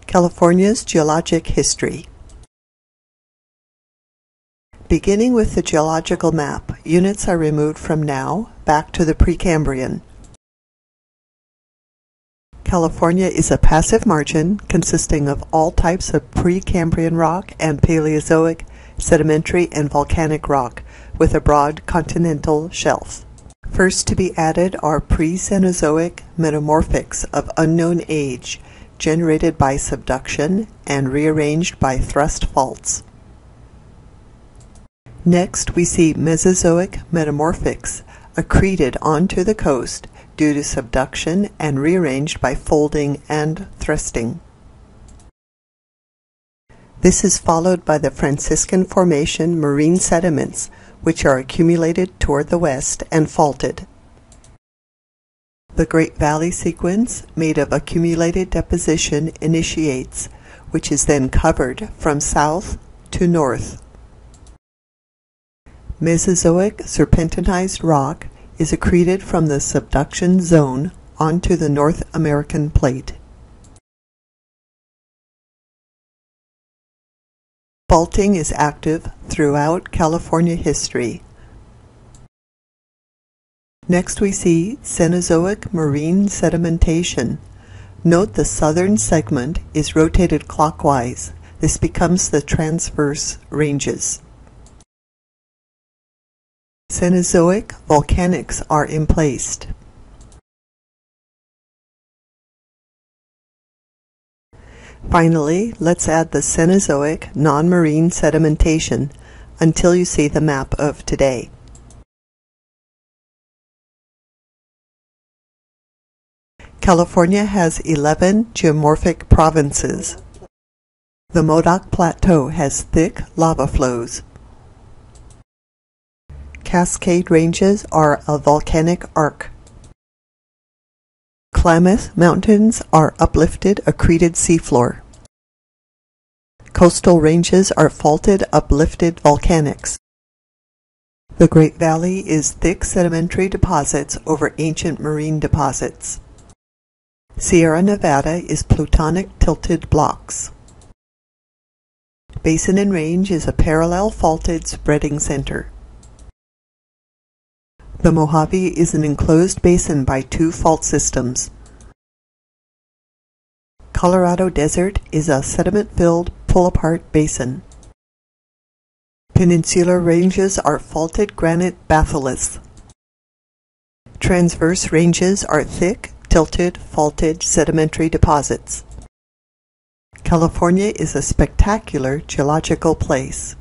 California's geologic history. Beginning with the geological map, units are removed from now back to the Precambrian. California is a passive margin consisting of all types of Precambrian rock and Paleozoic, sedimentary, and volcanic rock, with a broad continental shelf. First to be added are pre-Cenozoic metamorphics of unknown age, generated by subduction and rearranged by thrust faults. Next we see Mesozoic metamorphics, accreted onto the coast due to subduction and rearranged by folding and thrusting. This is followed by the Franciscan Formation marine sediments, which are accumulated toward the west and faulted. The Great Valley sequence, made of accumulated deposition, initiates, which is then covered from south to north. Mesozoic serpentinized rock is accreted from the subduction zone onto the North American plate. Faulting is active throughout California history. Next we see Cenozoic marine sedimentation. Note the southern segment is rotated clockwise. This becomes the transverse ranges. Cenozoic volcanics are emplaced. Finally, let's add the Cenozoic non-marine sedimentation until you see the map of today. California has 11 geomorphic provinces. The Modoc Plateau has thick lava flows. Cascade Ranges are a volcanic arc. Klamath Mountains are uplifted, accreted seafloor. Coastal ranges are faulted, uplifted volcanics. The Great Valley is thick sedimentary deposits over ancient marine deposits. Sierra Nevada is plutonic tilted blocks. Basin and Range is a parallel faulted spreading center. The Mojave is an enclosed basin by two fault systems. Colorado Desert is a sediment-filled pull-apart basin. Peninsular ranges are faulted granite batholiths. Transverse ranges are thick, tilted, faulted sedimentary deposits. California is a spectacular geological place.